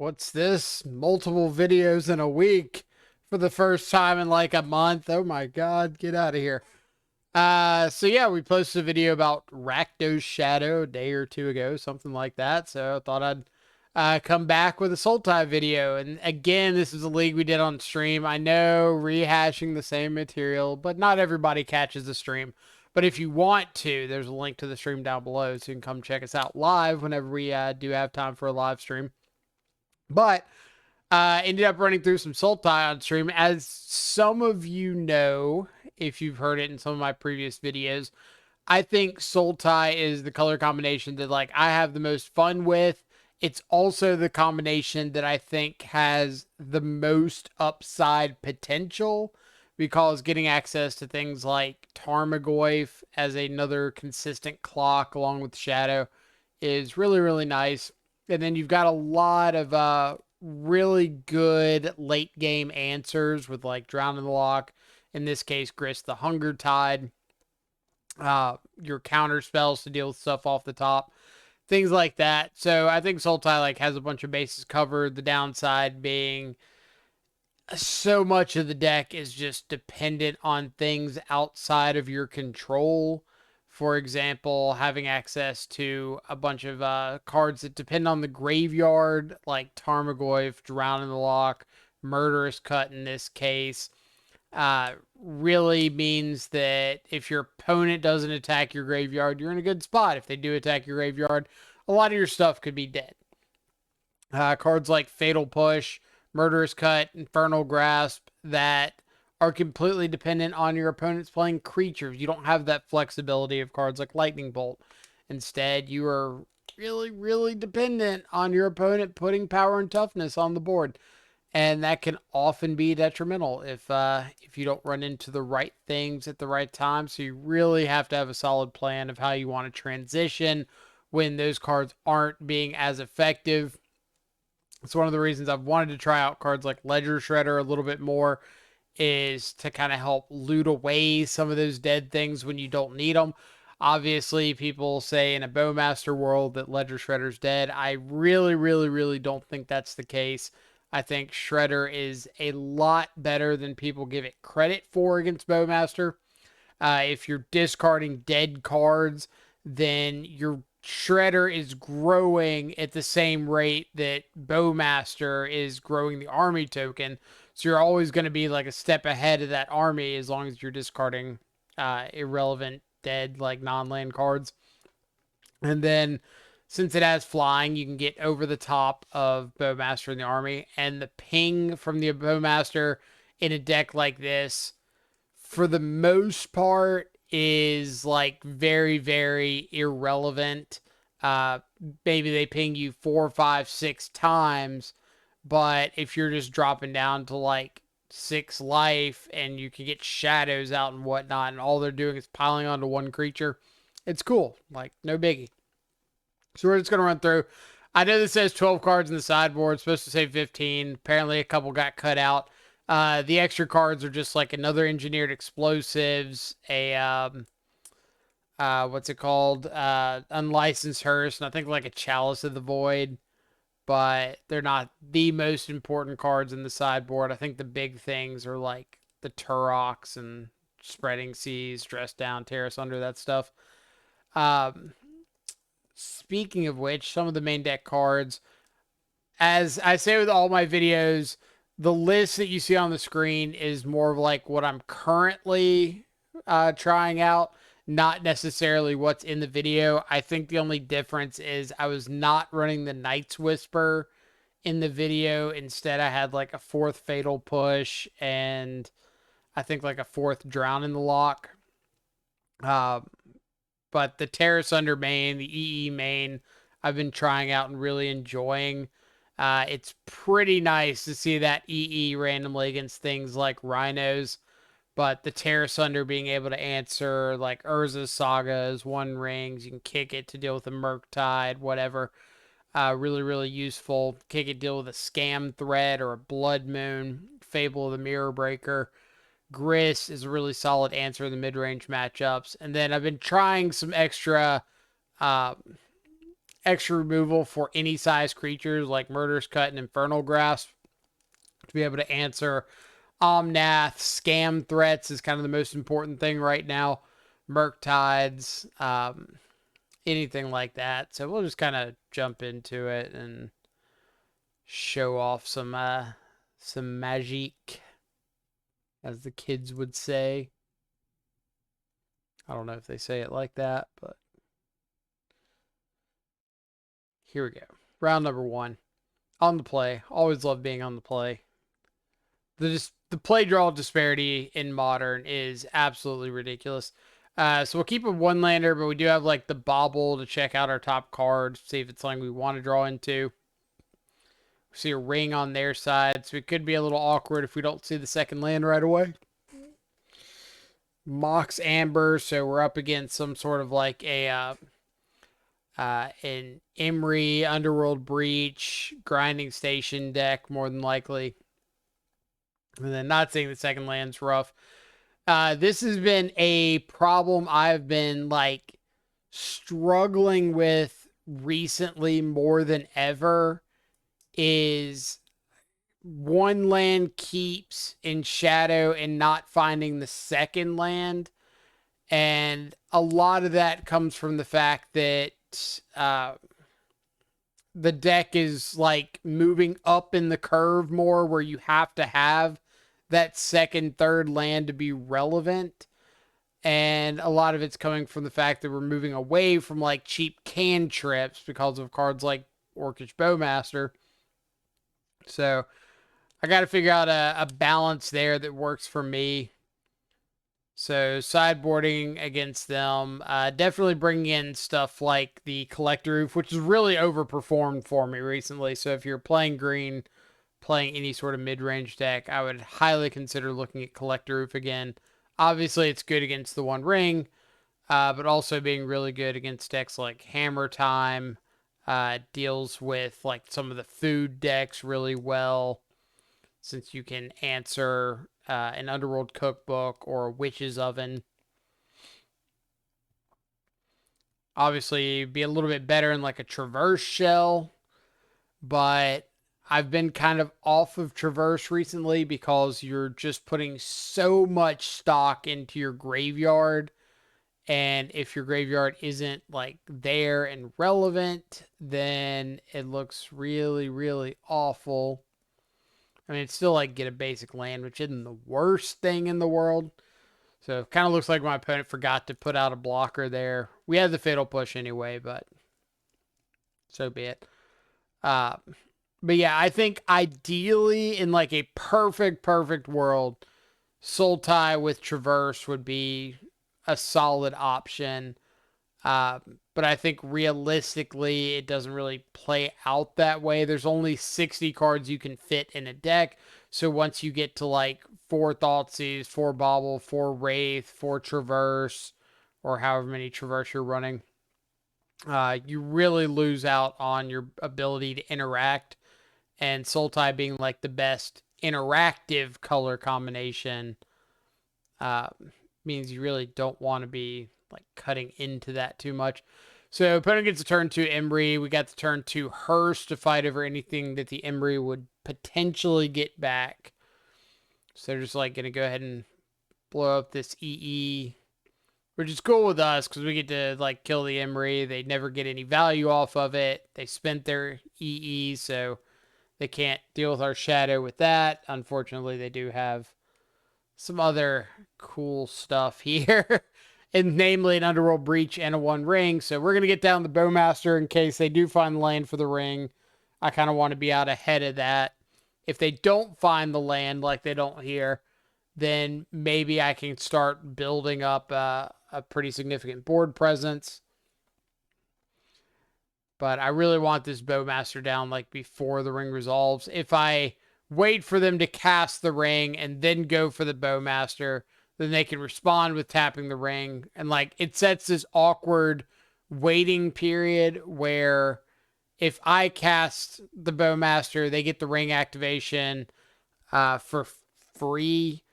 What's this? Multiple videos in a week for the first time in like a month. Oh my God, get out of here. So yeah, we posted a video about Rakdos Shadow a day or two ago, something like that. So I thought I'd come back with a Sultai video. And again, this is a league we did on stream. I know rehashing the same material, but not everybody catches the stream. But if you want to, there's a link to the stream down below, so you can come check us out live whenever we do have time for a live stream. But ended up running through some Sultai on stream. As some of you know, if you've heard it in some of my previous videos, I think Sultai is the color combination that like I have the most fun with. It's also the combination that I think has the most upside potential because getting access to things like Tarmogoyf as another consistent clock along with Shadow is really, really nice. And then you've got a lot of really good late game answers with like Drown in the Lock, in this case, Grist the Hunger Tide, your counter spells to deal with stuff off the top, things like that. So I think Sultai like has a bunch of bases covered. The downside being so much of the deck is just dependent on things outside of your control. For example, having access to a bunch of cards that depend on the graveyard, like Tarmogoyf, Drown in the Lock, Murderous Cut in this case, really means that if your opponent doesn't attack your graveyard, you're in a good spot. If they do attack your graveyard, a lot of your stuff could be dead. Cards like Fatal Push, Murderous Cut, Infernal Grasp that are completely dependent on your opponent's playing creatures. You don't have that flexibility of cards like Lightning Bolt. Instead, you are really, really dependent on your opponent putting power and toughness on the board. And that can often be detrimental if you don't run into the right things at the right time. So you really have to have a solid plan of how you want to transition when those cards aren't being as effective. It's one of the reasons I've wanted to try out cards like Ledger Shredder a little bit more, is to kind of help loot away some of those dead things when you don't need them. Obviously, people say in a Bowmaster world that Ledger Shredder's dead. I really, really, really don't think that's the case. I think Shredder is a lot better than people give it credit for against Bowmaster. If you're discarding dead cards, then your Shredder is growing at the same rate that Bowmaster is growing the army token. So you're always going to be like a step ahead of that army as long as you're discarding irrelevant, dead, like non-land cards. And then since it has flying, you can get over the top of Bowmaster in the army. And the ping from the Bowmaster in a deck like this, for the most part, is like very, very irrelevant. Maybe they ping you 4, 5, 6 times, but if you're just dropping down to like 6 life and you can get shadows out and whatnot, and all they're doing is piling onto one creature, it's cool. Like, no biggie. So we're just going to run through. I know this says 12 cards in the sideboard. It's supposed to say 15. Apparently a couple got cut out. The extra cards are just like another engineered explosives, what's it called? Unlicensed hearse, and I think like a Chalice of the Void, but they're not the most important cards in the sideboard. I think the big things are like the Turoks and Spreading Seas, Dress Down, Terrace Under, that stuff. Speaking of which, some of the main deck cards, as I say with all my videos, the list that you see on the screen is more of like what I'm currently trying out, not necessarily what's in the video. I think the only difference is I was not running the Night's Whisper in the video. Instead, I had like a 4th Fatal Push and I think like a 4th Drown in the Lock. But the Terrace Under main, the EE main, I've been trying out and really enjoying. It's pretty nice to see that EE randomly against things like Rhinos, but the Terrace Under being able to answer like Urza's Sagas, One Rings, you can kick it to deal with a Murktide, whatever. Really, really useful. Kick it, deal with a Scam Threat or a Blood Moon, Fable of the Mirror Breaker. Grist is a really solid answer in the mid-range matchups. And then I've been trying some extra extra removal for any size creatures like Murderous Cut and Infernal Grasp to be able to answer Omnath. Scam threats is kind of the most important thing right now. Murktides, anything like that. So we'll just kind of jump into it and show off some magique, as the kids would say. I don't know if they say it like that, but here we go. Round number 1. On the play. Always love being on the play. The play draw disparity in Modern is absolutely ridiculous. So we'll keep a 1-lander, but we do have like the bobble to check out our top card, see if it's something we want to draw into. We see a ring on their side, so it could be a little awkward if we don't see the second land right away. Mox Amber, so we're up against some sort of like an Emery, Underworld Breach, Grinding Station deck, more than likely. And then not seeing the second land's rough. This has been a problem I've been like struggling with recently more than ever, is 1 land keeps in Shadow and not finding the second land. And a lot of that comes from the fact that the deck is like moving up in the curve more, where you have to have that second, third land to be relevant. And a lot of it's coming from the fact that we're moving away from like cheap cantrips because of cards like Orcish Bowmaster. So I got to figure out a balance there that works for me. So sideboarding against them, definitely bringing in stuff like the Collector Roof, which has really overperformed for me recently. So if you're playing green, playing any sort of mid-range deck, I would highly consider looking at Collector Roof again. Obviously, it's good against the One Ring, but also being really good against decks like Hammer Time, deals with like some of the food decks really well, since you can answer an Underworld Cookbook or a Witch's Oven. Obviously, be a little bit better in like a Traverse Shell, but I've been kind of off of Traverse recently because you're just putting so much stock into your graveyard. And if your graveyard isn't like there and relevant, then it looks really, really awful. I mean, it's still like get a basic land, which isn't the worst thing in the world. So it kind of looks like my opponent forgot to put out a blocker there. We had the Fatal Push anyway, but so be it. But yeah, I think ideally in like a perfect world, Sultai with Traverse would be a solid option. But I think realistically, it doesn't really play out that way. There's only 60 cards you can fit in a deck. So once you get to like 4 Thoughtseize, 4 Bobble, 4 Wraith, 4 Traverse, or however many Traverse you're running, you really lose out on your ability to interact. And Sultai being like the best interactive color combination means you really don't want to be like cutting into that too much. So opponent gets a turn 2 Embry. We got the turn 2 Hearse to fight over anything that the Embry would potentially get back. So they're just like going to go ahead and blow up this EE, which is cool with us because we get to like kill the Embry. They never get any value off of it. They spent their EE, so they can't deal with our Shadow with that. Unfortunately, they do have some other cool stuff here, and namely an Underworld Breach and a One Ring. So we're going to get down the Bowmaster in case they do find the land for the ring. I kind of want to be out ahead of that. If they don't find the land like they don't here, then maybe I can start building up a pretty significant board presence. But I really want this Bowmaster down like before the ring resolves. If I wait for them to cast the ring and then go for the Bowmaster, then they can respond with tapping the ring. And like it sets this awkward waiting period where if I cast the Bowmaster, they get the ring activation for free.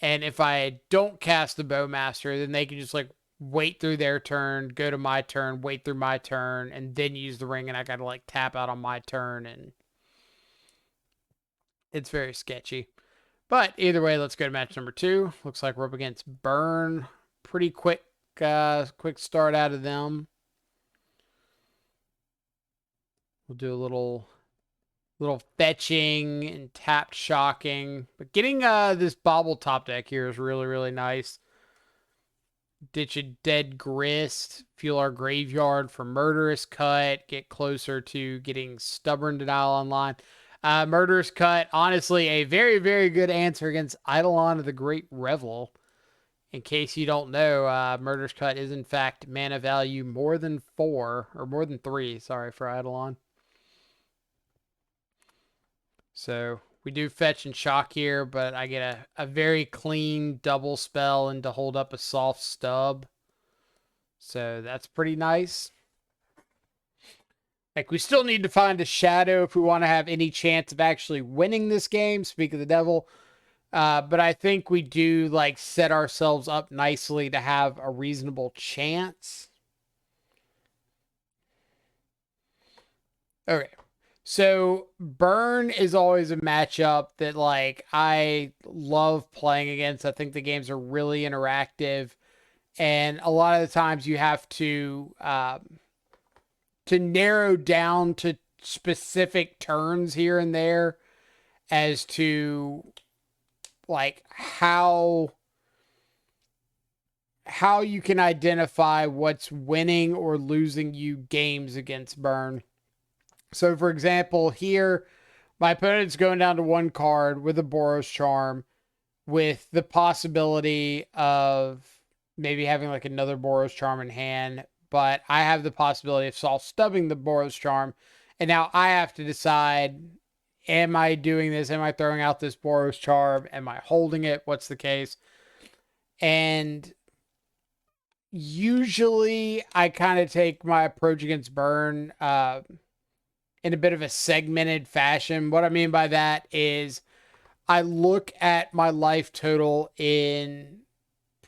And if I don't cast the Bowmaster, then they can just like wait through their turn, go to my turn, wait through my turn, and then use the ring, and I gotta like tap out on my turn, and it's very sketchy. But either way, let's go to match number 2. Looks like we're up against Burn. Pretty quick start out of them. We'll do a little fetching and tapped shocking. But getting this bobble top deck here is really, really nice. Ditch a Dead Grist, fuel our graveyard for Murderous Cut, get closer to getting Stubborn Denial online. Murderous Cut, honestly, a very, very good answer against Eidolon of the Great Revel. In case you don't know, Murderous Cut is in fact mana value more than 4, or more than 3, sorry, for Eidolon. So we do fetch and shock here, but I get a very clean double spell and to hold up a soft stub. So that's pretty nice. Like, we still need to find a shadow if we want to have any chance of actually winning this game, speak of the devil. But I think we do, like, set ourselves up nicely to have a reasonable chance. Okay. So Burn is always a matchup that like I love playing against. I think the games are really interactive, and a lot of the times you have to narrow down to specific turns here and there as to like how you can identify what's winning or losing you games against Burn. So, for example, here, my opponent's going down to 1 card with a Boros Charm with the possibility of maybe having like another Boros Charm in hand, but I have the possibility of soft stubbing the Boros Charm, and now I have to decide, am I doing this? Am I throwing out this Boros Charm? Am I holding it? What's the case? And usually I kind of take my approach against Burn in a bit of a segmented fashion. What I mean by that is I look at my life total in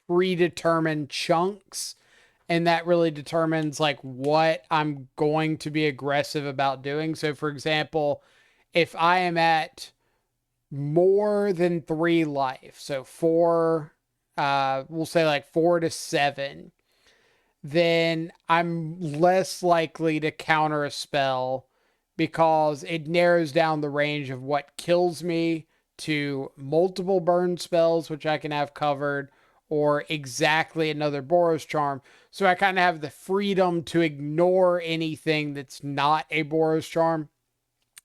predetermined chunks, and that really determines like what I'm going to be aggressive about doing. So for example, if I am at more than 3 life, so 4, we'll say like 4 to 7, then I'm less likely to counter a spell because it narrows down the range of what kills me to multiple burn spells, which I can have covered, or exactly another Boros Charm. So I kind of have the freedom to ignore anything that's not a Boros Charm.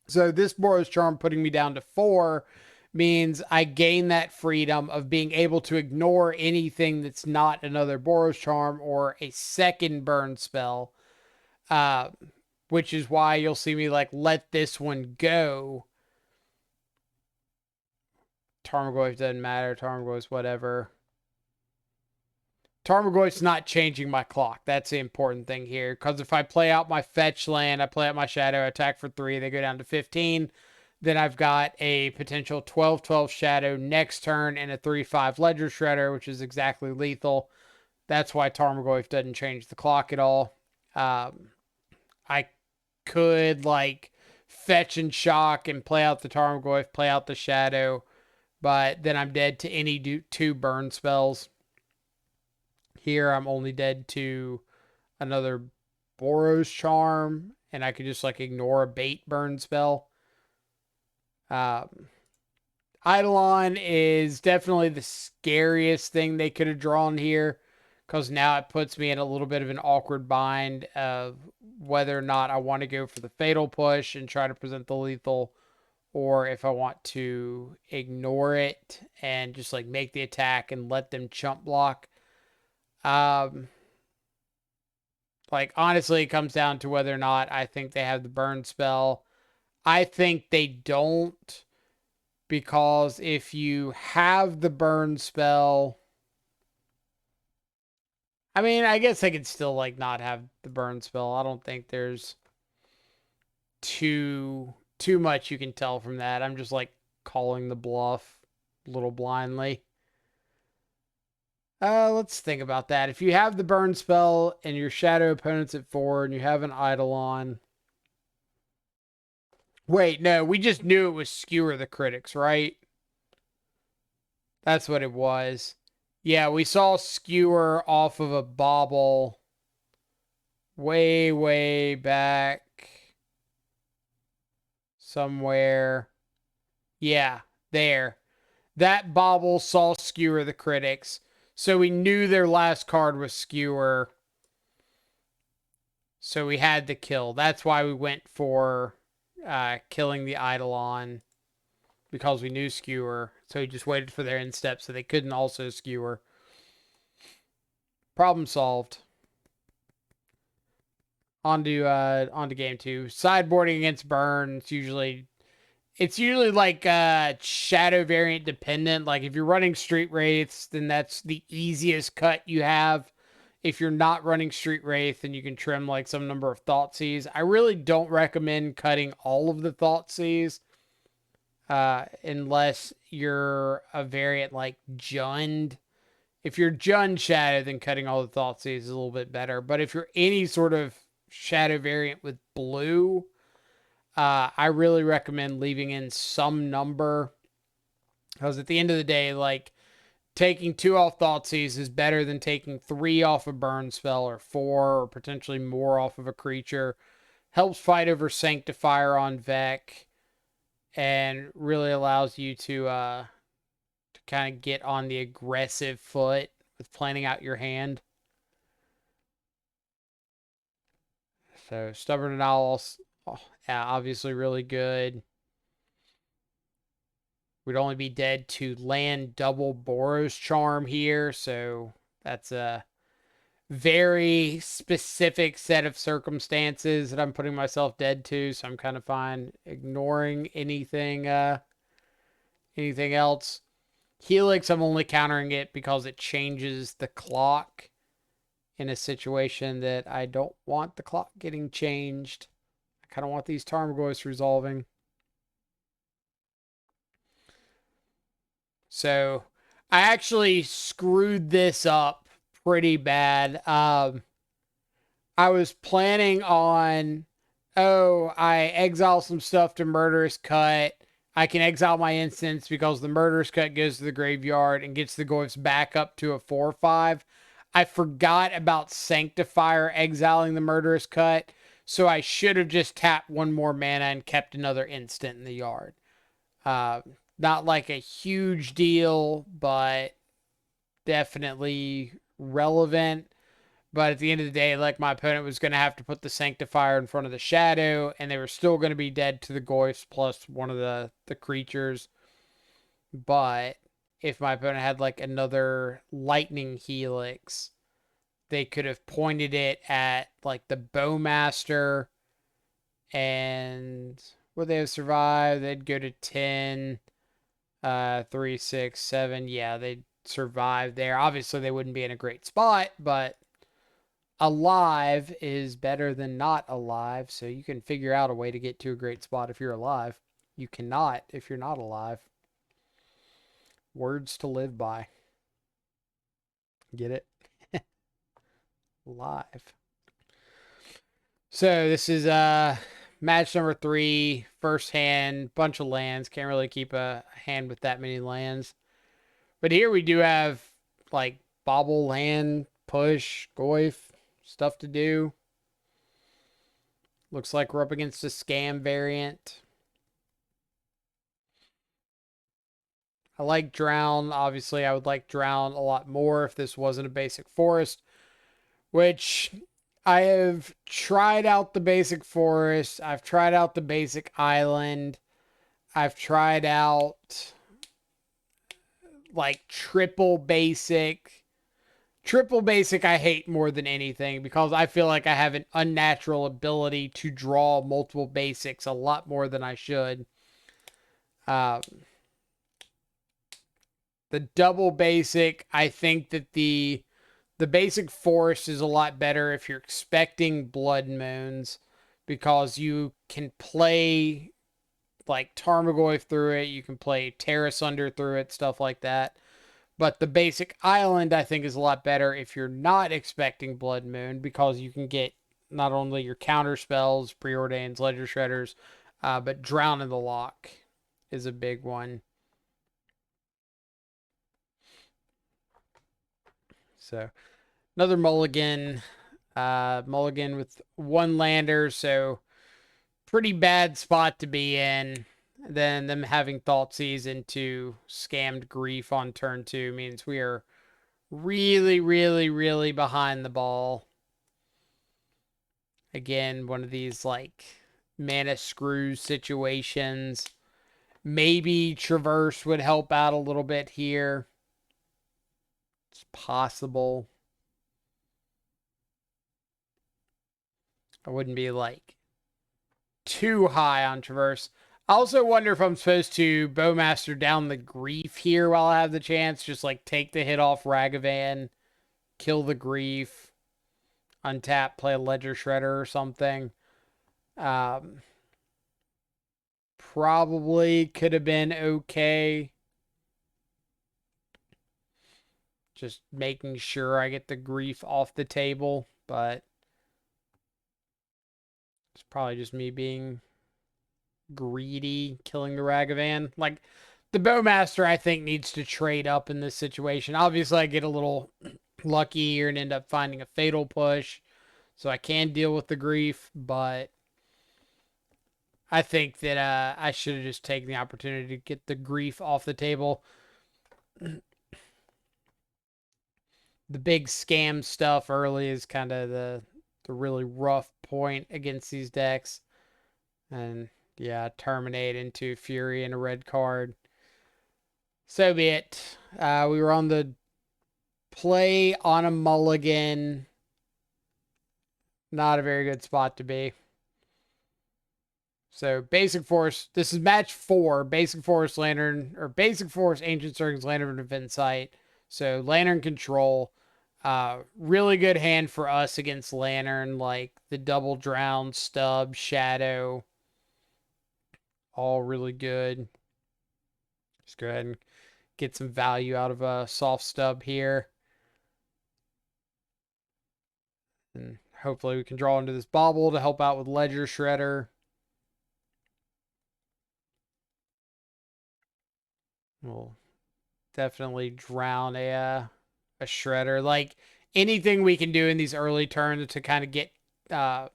So this Boros Charm putting me down to 4 means I gain that freedom of being able to ignore anything that's not another Boros Charm or a second burn spell. Which is why you'll see me like let this one go. Tarmogoyf doesn't matter. Tarmogoyf's whatever. Tarmogoyf's not changing my clock. That's the important thing here. Because if I play out my fetch land, I play out my shadow, attack for 3, they go down to 15. Then I've got a potential 12/12 shadow next turn and a 3/5 ledger shredder, which is exactly lethal. That's why Tarmogoyf doesn't change the clock at all. I could like fetch and shock and play out the Tarmogoyf, play out the shadow, but then I'm dead to any 2 burn spells. Here I'm only dead to another Boros Charm, and I could just like ignore a bait burn spell. Eidolon is definitely the scariest thing they could have drawn here, because now it puts me in a little bit of an awkward bind of whether or not I want to go for the fatal push and try to present the lethal, or if I want to ignore it and just like make the attack and let them chump block. Like honestly, it comes down to whether or not I think they have the burn spell. I think they don't, because if you have the burn spell, I mean, I guess I could still like not have the burn spell. I don't think there's too much you can tell from that. I'm just like calling the bluff a little blindly. Let's think about that. If you have the burn spell and your shadow opponent's at 4 and you have an Eidolon. Wait, no, we just knew it was Skewer the Critics, right? That's what it was. Yeah, we saw Skewer off of a bauble way, way back somewhere. Yeah, there. That bauble saw Skewer the Critics. So we knew their last card was Skewer. So we had to kill. That's why we went for killing the Eidolon. Because we knew Skewer. So we just waited for their end step so they couldn't also Skewer. Problem solved. Onto game 2. Sideboarding against burn. It's usually like shadow variant dependent. Like if you're running Street Wraiths, then that's the easiest cut you have. If you're not running Street Wraith, then you can trim like some number of Thoughtseize. I really don't recommend cutting all of the Thoughtseize unless you're a variant like Jund. If you're Jund Shadow, then cutting all the Thoughtseize is a little bit better. But if you're any sort of Shadow variant with blue, I really recommend leaving in some number. Because at the end of the day, like, taking 2 off Thoughtseize is better than taking 3 off a burn spell or 4 or potentially more off of a creature. Helps fight over Sanctifier on Vec and really allows you to kind of get on the aggressive foot with planning out your hand. So Stubborn Denial, yeah, obviously really good. We'd only be dead to land double Boros Charm here, so that's a very specific set of circumstances that I'm putting myself dead to, so I'm kind of fine ignoring anything else. Helix, I'm only countering it because it changes the clock in a situation that I don't want the clock getting changed. I kind of want these Tarmogoyfs resolving. So I actually screwed this up pretty bad. I was planning on, I exile some stuff to Murderous Cut. I can exile my instance because the Murderous Cut goes to the graveyard and gets the Goyfs back up to a 4/5. I forgot about Sanctifier exiling the Murderous Cut, so I should have just tapped 1 more mana and kept another instant in the yard. Not like a huge deal, but definitely relevant. But at the end of the day, like, my opponent was going to have to put the Sanctifier in front of the Shadow, and they were still going to be dead to the Goyfs plus one of the creatures. But if my opponent had like another Lightning Helix, they could have pointed it at like the Bowmaster, and would they have survived? They'd go to 10, 3, 6, 7. Yeah, they'd survive there. Obviously, they wouldn't be in a great spot, but alive is better than not alive, so you can figure out a way to get to a great spot if you're alive. You cannot if you're not alive. Words to live by. Get it? Live. So this is match number 3, first hand, bunch of lands. Can't really keep a hand with that many lands. But here we do have like bobble land, push, Goyf, stuff to do. Looks like we're up against a scam variant. I like Drown. Obviously, I would like Drown a lot more if this wasn't a basic forest, which I have tried out the basic forest. I've tried out the basic island. I've tried out like triple basic. Triple basic I hate more than anything because I feel like I have an unnatural ability to draw multiple basics a lot more than I should. The double basic, I think that the basic forest is a lot better if you're expecting Blood Moons because you can play like Tarmogoyf through it, you can play Terra Sunder through it, stuff like that. But the basic island, I think, is a lot better if you're not expecting Blood Moon, because you can get not only your counter spells, preordains, ledger shredders, but Drown in the Lock is a big one. So another mulligan, mulligan with one lander, so pretty bad spot to be in. Then them having Thoughtseize into Scammed Grief on turn 2 means we are really, really, really behind the ball. Again, one of these like mana screws situations. Maybe Traverse would help out a little bit here. It's possible. I wouldn't be like too high on Traverse. I also wonder if I'm supposed to Bowmaster down the Grief here while I have the chance. Just like take the hit off Ragavan, kill the Grief, untap, play a Ledger Shredder or something. Probably could have been okay. Just making sure I get the Grief off the table, but it's probably just me being greedy, killing the Ragavan. Like, the Bowmaster, I think, needs to trade up in this situation. Obviously, I get a little lucky here and end up finding a Fatal Push, so I can deal with the Grief, but I think that I should have just taken the opportunity to get the Grief off the table. The big scam stuff early is kind of the really rough point against these decks. And yeah, terminate into Fury and a red card. So be it. We were on the play on a mulligan. Not a very good spot to be. So Basic Force, this is match 4. Basic Force Lantern, or Basic Force Ancient Circus Lantern Defense Site. So Lantern control. Really good hand for us against Lantern, like the double drown, stub, shadow. All really good. Just go ahead and get some value out of a soft stub here. And hopefully we can draw into this bobble to help out with Ledger Shredder. We'll definitely drown a Shredder. Like, anything we can do in these early turns to kind of get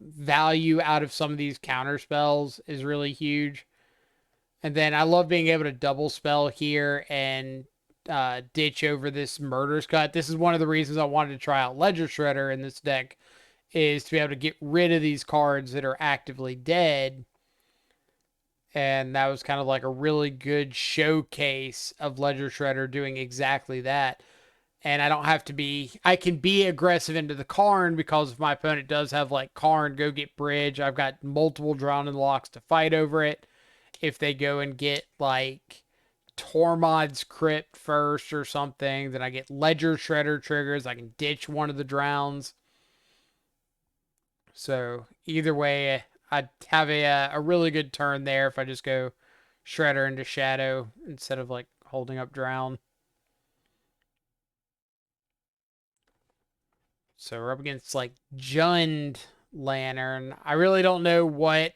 value out of some of these counter spells is really huge. And then I love being able to double spell here and ditch over this Murder's Cut. This is one of the reasons I wanted to try out Ledger Shredder in this deck, is to be able to get rid of these cards that are actively dead. And that was kind of like a really good showcase of Ledger Shredder doing exactly that. And I don't have to be, I can be aggressive into the Karn, because if my opponent does have like Karn, go get Bridge, I've got multiple Drowning Locks to fight over it. If they go and get like Tormod's Crypt first or something, then I get Ledger Shredder triggers. I can ditch one of the drowns. So either way, I'd have a really good turn there if I just go Shredder into Shadow instead of like holding up Drown. So we're up against like Jund Lantern. I really don't know what.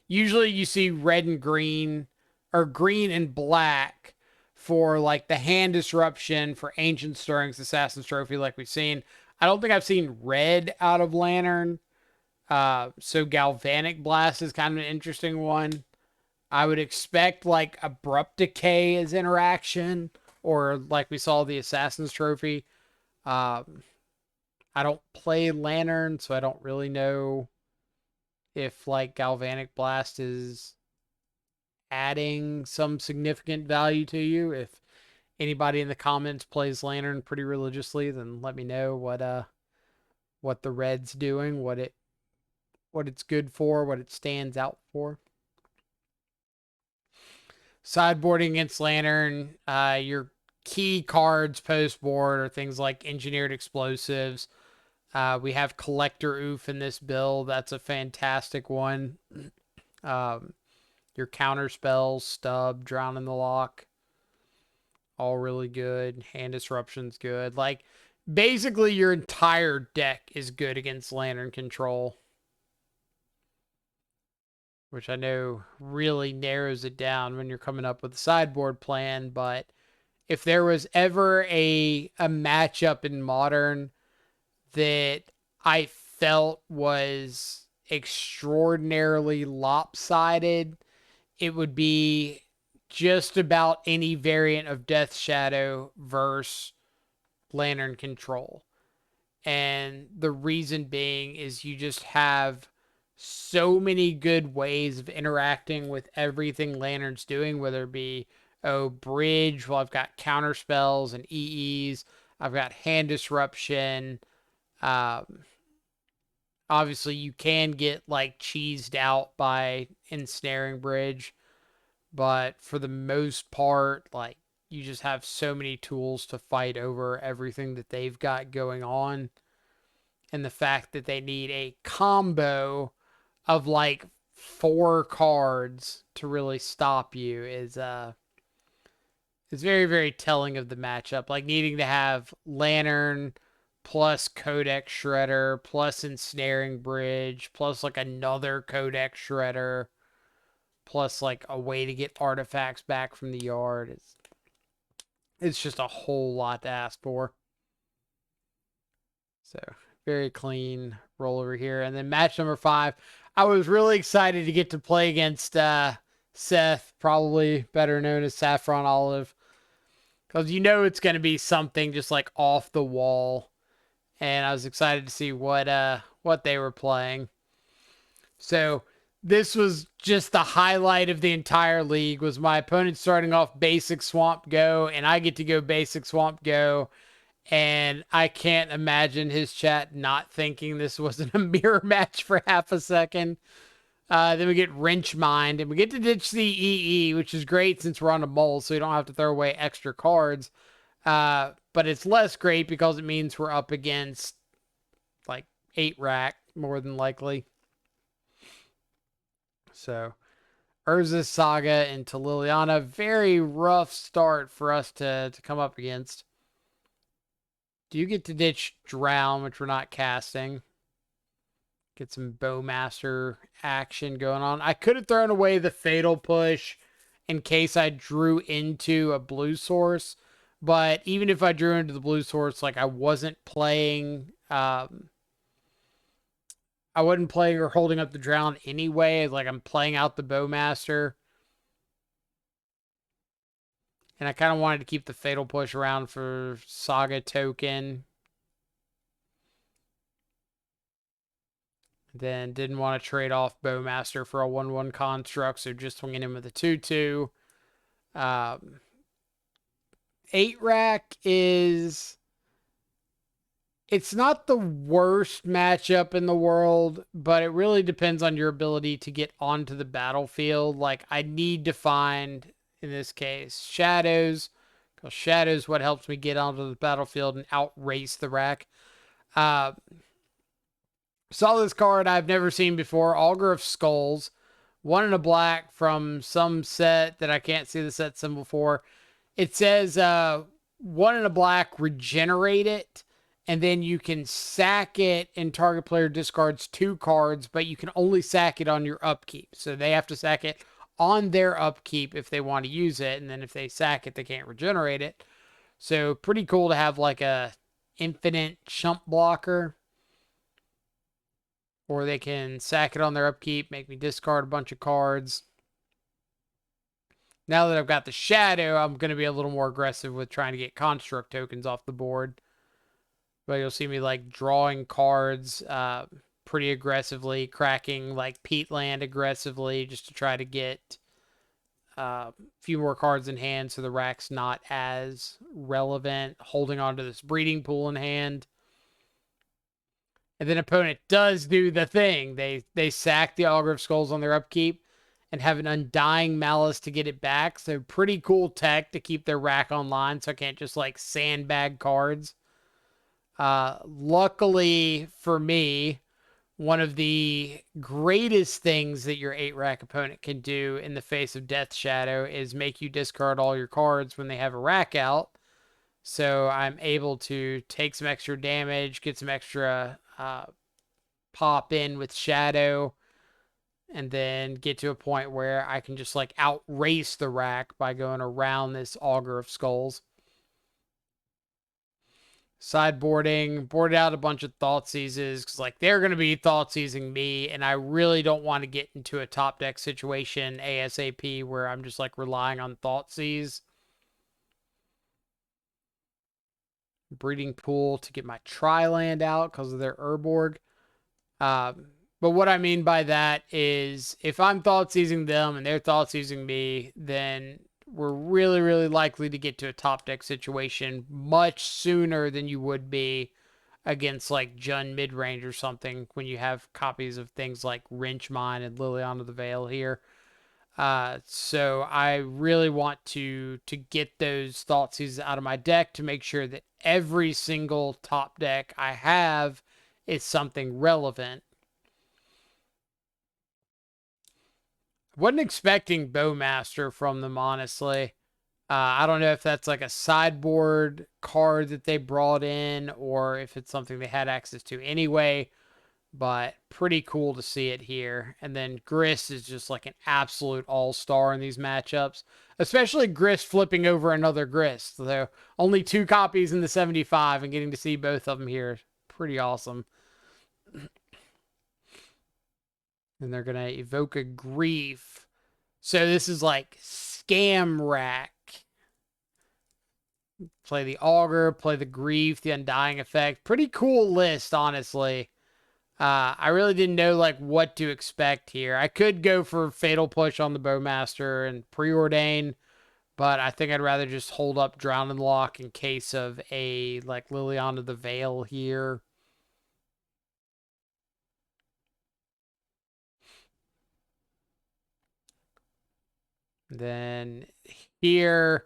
Usually you see red and green, or green and black for like the hand disruption for Ancient Stirrings, Assassin's Trophy, like we've seen. I don't think I've seen red out of Lantern. So Galvanic Blast is kind of an interesting one. I would expect like Abrupt Decay as interaction, or like we saw the Assassin's Trophy. I don't play Lantern, so I don't really know if like Galvanic Blast is adding some significant value to you. If anybody in the comments plays Lantern pretty religiously, then let me know what the red's doing, what it's good for, what it stands out for. Sideboarding against Lantern, your key cards post board are things like Engineered Explosives. We have Collector Oof in this build. That's a fantastic one. Your counter spells, Stub, Drown in the Lock. all really good. Hand Disruption's good. Like, basically your entire deck is good against Lantern Control, which I know really narrows it down when you're coming up with a sideboard plan. But if there was ever a matchup in Modern that I felt was extraordinarily lopsided, it would be just about any variant of Death Shadow versus Lantern Control. And the reason being is you just have so many good ways of interacting with everything Lantern's doing, whether it be, bridge. Well, I've got counter spells and EEs. I've got hand disruption. Obviously, you can get like cheesed out by ensnaring bridge, but for the most part, like, you just have so many tools to fight over everything that they've got going on. And the fact that they need a combo of like 4 cards to really stop you is very, very telling of the matchup. Like, needing to have Lantern plus Codex Shredder plus Ensnaring Bridge plus like another Codex Shredder plus like a way to get artifacts back from the yard. It's just a whole lot to ask for. So, very clean roll over here. And then match number 5. I was really excited to get to play against Seth, probably better known as Saffron Olive, because you know it's going to be something just like off the wall. And I was excited to see what they were playing. So this was just the highlight of the entire league, was my opponent starting off basic Swamp Go, and I get to go basic Swamp Go. And I can't imagine his chat not thinking this wasn't a mirror match for half a second. Then we get Wrench Mind, and we get to ditch the EE, which is great since we're on a mole, so you don't have to throw away extra cards. But it's less great because it means we're up against like 8 rack, more than likely. So, Urza's Saga into Liliana. Very rough start for us to come up against. Do you get to ditch Drown, which we're not casting? Get some Bowmaster action going on. I could have thrown away the Fatal Push in case I drew into a blue source. But even if I drew into the blue source, like, I wasn't playing... I wasn't playing or holding up the Drown anyway. Like, I'm playing out the Bowmaster. And I kind of wanted to keep the Fatal Push around for Saga token. Then didn't want to trade off Bowmaster for a 1/1 construct, so just swinging in with a 2/2. 8 rack is... It's not the worst matchup in the world, but it really depends on your ability to get onto the battlefield. Like, I need to find, in this case, Shadows, because Shadows what helps me get onto the battlefield and outrace the rack. Saw this card I've never seen before, Augur of Skulls. 1 and a black from some set that I can't see the set symbol for. It says 1 and a black, regenerate it, and then you can sack it and target player discards 2 cards, but you can only sack it on your upkeep. So they have to sack it on their upkeep if they want to use it, and then if they sack it, they can't regenerate it. So pretty cool to have like a infinite chump blocker. Or they can sack it on their upkeep, make me discard a bunch of cards. Now that I've got the Shadow, I'm going to be a little more aggressive with trying to get construct tokens off the board. But you'll see me like drawing cards pretty aggressively, cracking like Peatland aggressively just to try to get a few more cards in hand so the rack's not as relevant. Holding on to this breeding pool in hand. And then opponent does do the thing. They sack the Augur of Skulls on their upkeep and have an Undying Malice to get it back. So pretty cool tech to keep their rack online so I can't just like sandbag cards. Luckily for me, one of the greatest things that your 8-rack opponent can do in the face of Death Shadow is make you discard all your cards when they have a rack out. So I'm able to take some extra damage, get some extra pop in with Shadow, and then get to a point where I can just like outrace the rack by going around this Augur of Skulls. Sideboarding, boarded out a bunch of Thoughtseizes because like they're going to be Thoughtseizing me, and I really don't want to get into a top deck situation ASAP where I'm just like relying on Thoughtseize. Breeding Pool to get my Tri-land out because of their Urborg. But what I mean by that is if I'm Thoughtseizing them and they're Thoughtseizing me, then we're really, really likely to get to a top deck situation much sooner than you would be against like Jund midrange or something when you have copies of things like Wrench Mine and Liliana of the Veil here. So I really want to get those Thoughtseizes out of my deck to make sure that every single top deck I have is something relevant. Wasn't expecting Bowmaster from them, honestly. I don't know if that's like a sideboard card that they brought in or if it's something they had access to anyway, but pretty cool to see it here. And then Grist is just like an absolute all-star in these matchups, especially Grist flipping over another Grist. So only 2 copies in the 75 and getting to see both of them here. Pretty awesome. And they're going to evoke a Grief. So this is like Scam Rack. Play the Augur, play the Grief, the Undying Effect. Pretty cool list, honestly. I really didn't know like what to expect here. I could go for Fatal Push on the Bowmaster and Preordain, but I think I'd rather just hold up Drowning Lock in case of a like Liliana of the Veil here. Then here,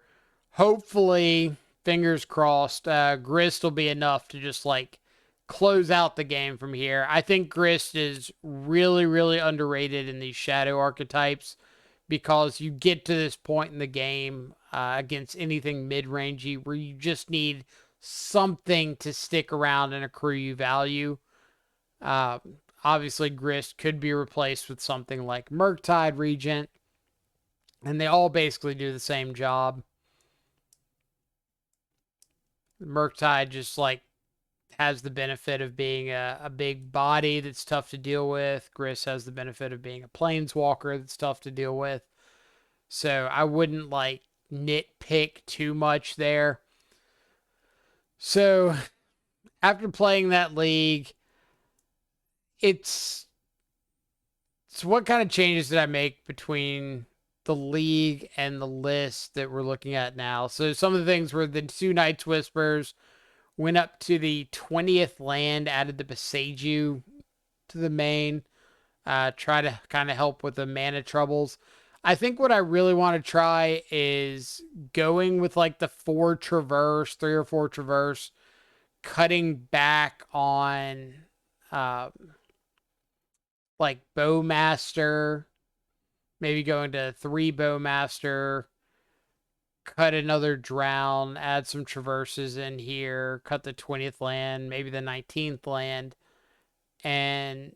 hopefully, fingers crossed, Grist will be enough to just like close out the game from here. I think Grist is really, really underrated in these Shadow archetypes because you get to this point in the game against anything mid-rangey where you just need something to stick around and accrue you value. Obviously, Grist could be replaced with something like Murktide Regent, and they all basically do the same job. Murktide just like has the benefit of being a big body that's tough to deal with. Grist has the benefit of being a planeswalker that's tough to deal with. So I wouldn't like nitpick too much there. So after playing that league, it's what kind of changes did I make between the league and the list that we're looking at now? So some of the things were the 2 Night's Whispers, went up to the 20th land, added the Boseiju to the main, try to kind of help with the mana troubles. I think what I really want to try is going with like the 4 Traverse, 3 or 4 Traverse, cutting back on like Bowmaster, maybe going to 3 Bowmaster, cut another Drown, add some Traverses in here, cut the 20th land, maybe the 19th land, and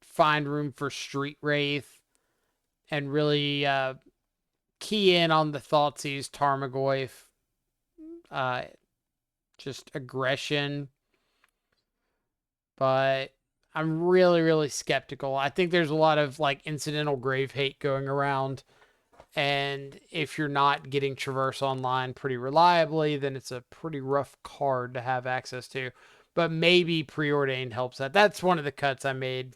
find room for Street Wraith and really key in on the Thoughtseize Tarmogoyf, just aggression. But I'm really, really skeptical. I think there's a lot of like incidental grave hate going around. And if you're not getting Traverse online pretty reliably, then it's a pretty rough card to have access to. But maybe Preordained helps that. That's one of the cuts I made,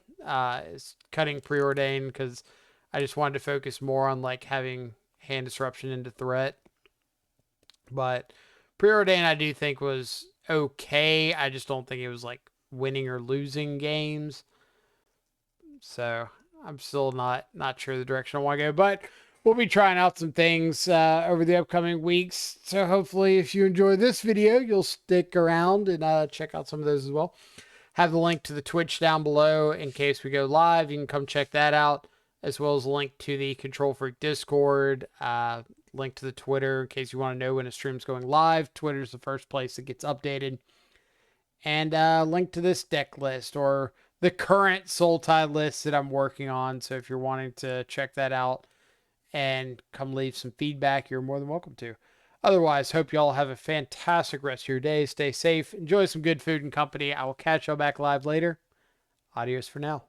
is cutting Preordained because I just wanted to focus more on like having hand disruption into threat. But Preordained I do think was okay. I just don't think it was like winning or losing games. So I'm still not sure the direction I want to go. But we'll be trying out some things over the upcoming weeks. So hopefully if you enjoy this video, you'll stick around and check out some of those as well. Have the link to the Twitch down below in case we go live. You can come check that out, as well as a link to the Control Freak Discord, link to the Twitter in case you want to know when a stream's going live. Twitter's the first place that gets updated. And link to this deck list or the current Sultai list that I'm working on. So if you're wanting to check that out and come leave some feedback, you're more than welcome to. Otherwise, hope you all have a fantastic rest of your day. Stay safe. Enjoy some good food and company. I will catch y'all back live later. Adios for now.